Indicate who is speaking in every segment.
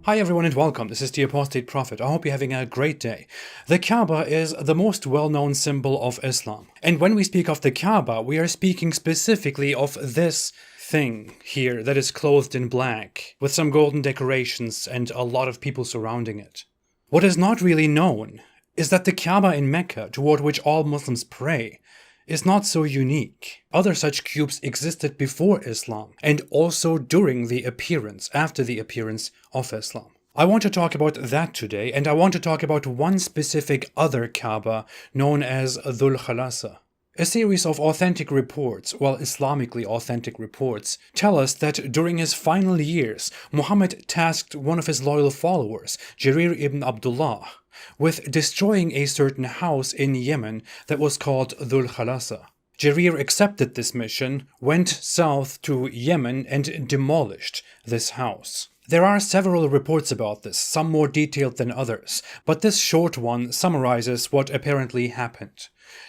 Speaker 1: Hi everyone and welcome, this is the Apostate Prophet. I hope you're having a great day. The Kaaba is the most well-known symbol of Islam. And when we speak of the Kaaba, we are speaking specifically of this thing here that is clothed in black, with some golden decorations and a lot of people surrounding it. What is not really known is that the Kaaba in Mecca, toward which all Muslims pray, is not so unique. Other such cubes existed before Islam and also after the appearance of Islam. I want to talk about that today, and I want to talk about one specific other Kaaba known as Dhul Khalasa. A series of authentic reports, Islamically authentic reports, tell us that during his final years, Muhammad tasked one of his loyal followers, Jarir ibn Abdullah, with destroying a certain house in Yemen that was called Dhul Khalasa. Jarir accepted this mission, went south to Yemen and demolished this house. There are several reports about this, some more detailed than others, but this short one summarizes what apparently happened.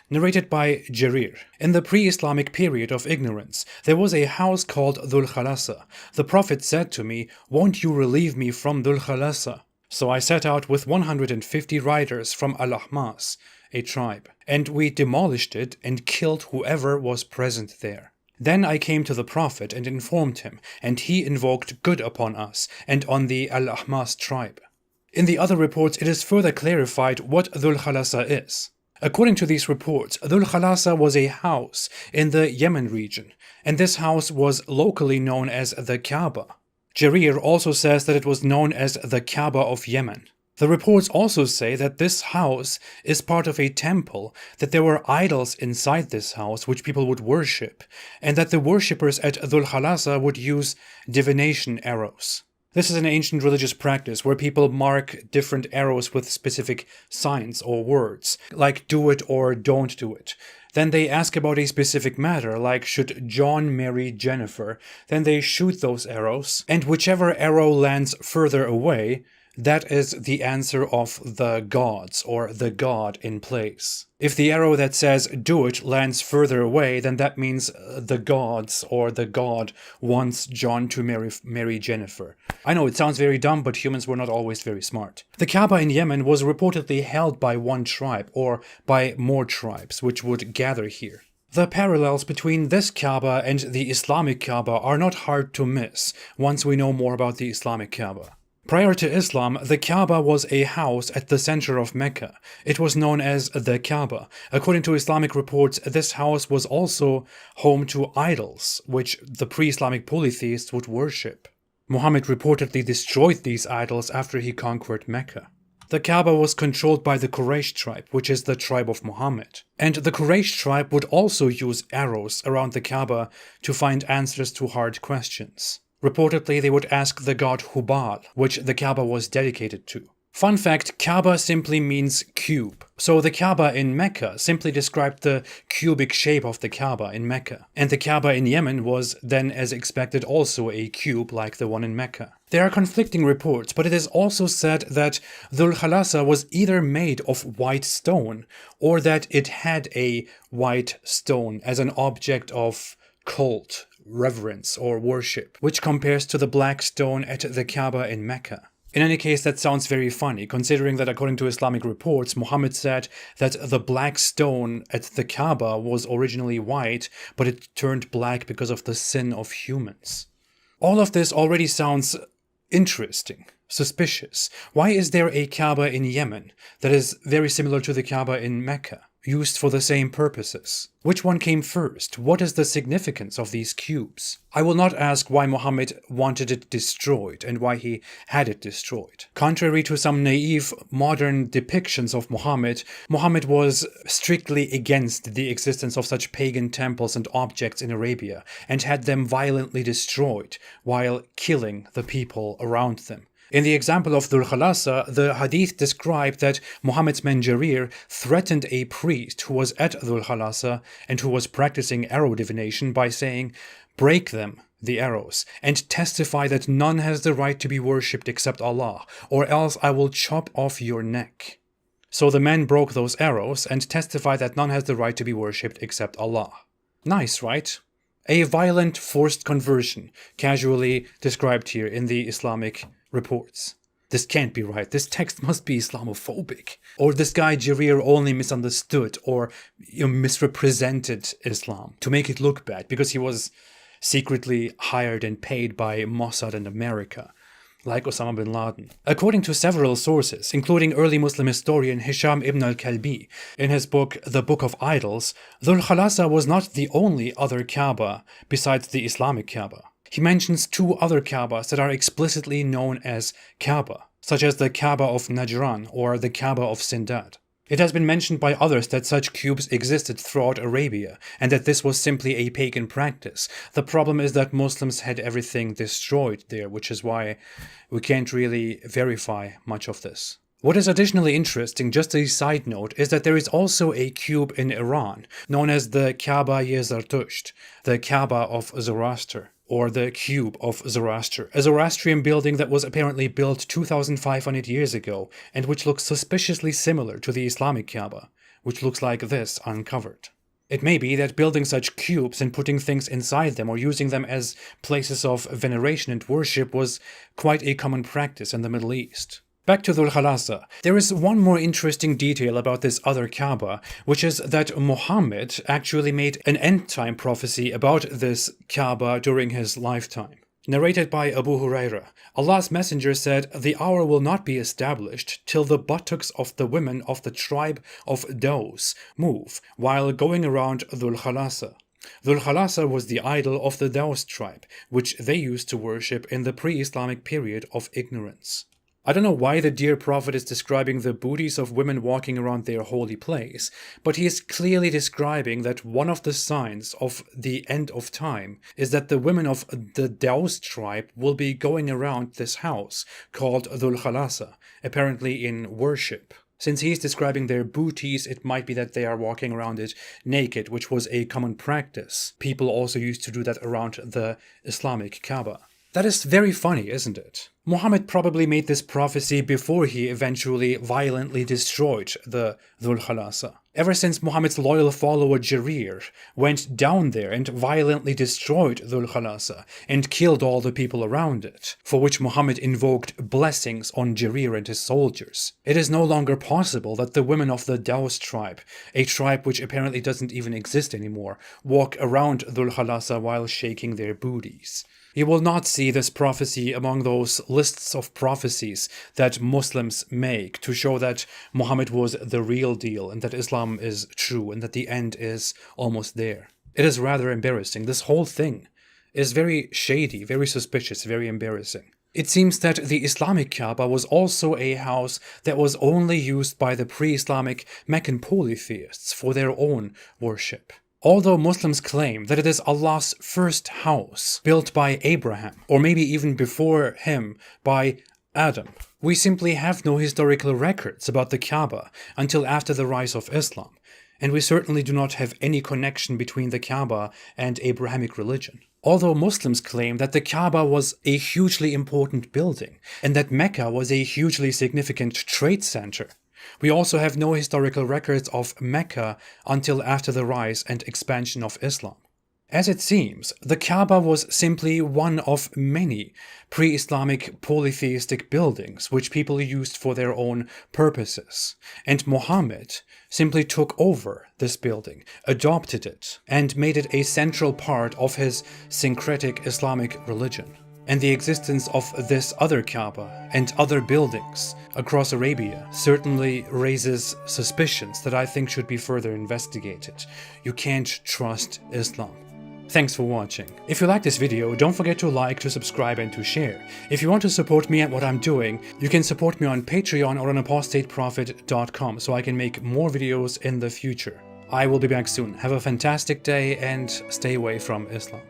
Speaker 1: Narrated by Jarir. In the pre-Islamic period of ignorance, there was a house called Dhul Khalasa. The Prophet said to me, "Won't you relieve me from Dhul Khalasa?" So I set out with 150 riders from Al-Ahmas, a tribe, and we demolished it and killed whoever was present there. Then I came to the Prophet and informed him, and he invoked good upon us and on the Al-Ahmas tribe. In the other reports, it is further clarified what Dhul Khalasa is. According to these reports, Dhul Khalasa was a house in the Yemen region, and this house was locally known as the Kaaba. Jarir also says that it was known as the Kaaba of Yemen. The reports also say that this house is part of a temple, that there were idols inside this house which people would worship, and that the worshippers at Dhul Khalasa would use divination arrows. This is an ancient religious practice where people mark different arrows with specific signs or words, like do it or don't do it. Then they ask about a specific matter, like should John marry Jennifer? Then they shoot those arrows, and whichever arrow lands further away, that is the answer of the gods, or the god in place. If the arrow that says do it lands further away, then that means the gods, or the god, wants John to marry Jennifer. I know it sounds very dumb, but humans were not always very smart. The Kaaba in Yemen was reportedly held by one tribe, or by more tribes, which would gather here. The parallels between this Kaaba and the Islamic Kaaba are not hard to miss once we know more about the Islamic Kaaba. Prior to Islam, the Kaaba was a house at the center of Mecca. It was known as the Kaaba. According to Islamic reports, this house was also home to idols, which the pre-Islamic polytheists would worship. Muhammad reportedly destroyed these idols after he conquered Mecca. The Kaaba was controlled by the Quraysh tribe, which is the tribe of Muhammad. And the Quraysh tribe would also use arrows around the Kaaba to find answers to hard questions. Reportedly, they would ask the god Hubal, which the Kaaba was dedicated to. Fun fact, Kaaba simply means cube. So the Kaaba in Mecca simply described the cubic shape of the Kaaba in Mecca. And the Kaaba in Yemen was then, as expected, also a cube like the one in Mecca. There are conflicting reports, but it is also said that Dhul Khalasa was either made of white stone, or that it had a white stone as an object of cult, reverence, or worship, which compares to the black stone at the Kaaba in Mecca. In any case, that sounds very funny, considering that according to Islamic reports, Muhammad said that the black stone at the Kaaba was originally white, but it turned black because of the sin of humans. All of this already sounds interesting, suspicious. Why is there a Kaaba in Yemen that is very similar to the Kaaba in Mecca, used for the same purposes? Which one came first? What is the significance of these cubes? I will not ask why Muhammad wanted it destroyed and why he had it destroyed. Contrary to some naive modern depictions of Muhammad, Muhammad was strictly against the existence of such pagan temples and objects in Arabia and had them violently destroyed while killing the people around them. In the example of Dhul Khalasa, the hadith described that Muhammad's man Jarir threatened a priest who was at Dhul Khalasa and who was practicing arrow divination by saying, "Break them, the arrows, and testify that none has the right to be worshipped except Allah, or else I will chop off your neck." So the man broke those arrows and testified that none has the right to be worshipped except Allah. Nice, right? A violent, forced conversion, casually described here in the Islamic reports. This can't be right. This text must be Islamophobic. Or this guy Jarir only misunderstood or misrepresented Islam to make it look bad because he was secretly hired and paid by Mossad and America, like Osama bin Laden. According to several sources, including early Muslim historian Hisham ibn al-Kalbi, in his book The Book of Idols, Dhul Khalasa was not the only other Kaaba besides the Islamic Kaaba. He mentions two other Kaabas that are explicitly known as Kaaba, such as the Kaaba of Najran or the Kaaba of Sindad. It has been mentioned by others that such cubes existed throughout Arabia, and that this was simply a pagan practice. The problem is that Muslims had everything destroyed there, which is why we can't really verify much of this. What is additionally interesting, just a side note, is that there is also a cube in Iran, known as the Kaaba-i-Zartusht, the Kaaba of Zoroaster, or the Cube of Zoroaster, a Zoroastrian building that was apparently built 2,500 years ago, and which looks suspiciously similar to the Islamic Kaaba, which looks like this uncovered. It may be that building such cubes and putting things inside them or using them as places of veneration and worship was quite a common practice in the Middle East. Back to Dhul Khalasa. There is one more interesting detail about this other Kaaba, which is that Muhammad actually made an end-time prophecy about this Kaaba during his lifetime. Narrated by Abu Huraira, Allah's messenger said, "The hour will not be established till the buttocks of the women of the tribe of Daws move while going around Dhul Khalasa." Dhul Khalasa was the idol of the Daws tribe, which they used to worship in the pre-Islamic period of ignorance. I don't know why the dear prophet is describing the booties of women walking around their holy place, but he is clearly describing that one of the signs of the end of time is that the women of the Daws tribe will be going around this house called Dhul Khalasa, apparently in worship. Since he is describing their booties, it might be that they are walking around it naked, which was a common practice. People also used to do that around the Islamic Kaaba. That is very funny, isn't it? Muhammad probably made this prophecy before he eventually violently destroyed the Dhul Khalasa. Ever since Muhammad's loyal follower Jarir went down there and violently destroyed Dhul Khalasa and killed all the people around it, for which Muhammad invoked blessings on Jarir and his soldiers, it is no longer possible that the women of the Daws tribe, a tribe which apparently doesn't even exist anymore, walk around Dhul Khalasa while shaking their booties. You will not see this prophecy among those lists of prophecies that Muslims make to show that Muhammad was the real deal and that Islam is true and that the end is almost there. It is rather embarrassing. This whole thing is very shady, very suspicious, very embarrassing. It seems that the Islamic Kaaba was also a house that was only used by the pre-Islamic Meccan polytheists for their own worship. Although Muslims claim that it is Allah's first house, built by Abraham, or maybe even before him by Adam, we simply have no historical records about the Kaaba until after the rise of Islam, and we certainly do not have any connection between the Kaaba and Abrahamic religion. Although Muslims claim that the Kaaba was a hugely important building, and that Mecca was a hugely significant trade center, we also have no historical records of Mecca until after the rise and expansion of Islam. As it seems, the Kaaba was simply one of many pre-Islamic polytheistic buildings which people used for their own purposes, and Muhammad simply took over this building, adopted it, and made it a central part of his syncretic Islamic religion. And the existence of this other Kaaba and other buildings across Arabia certainly raises suspicions that I think should be further investigated. You can't trust Islam. Thanks for watching. If you like this video, don't forget to like, to subscribe, and to share. If you want to support me and what I'm doing, you can support me on Patreon or on apostateprophet.com so I can make more videos in the future. I will be back soon. Have a fantastic day and stay away from Islam.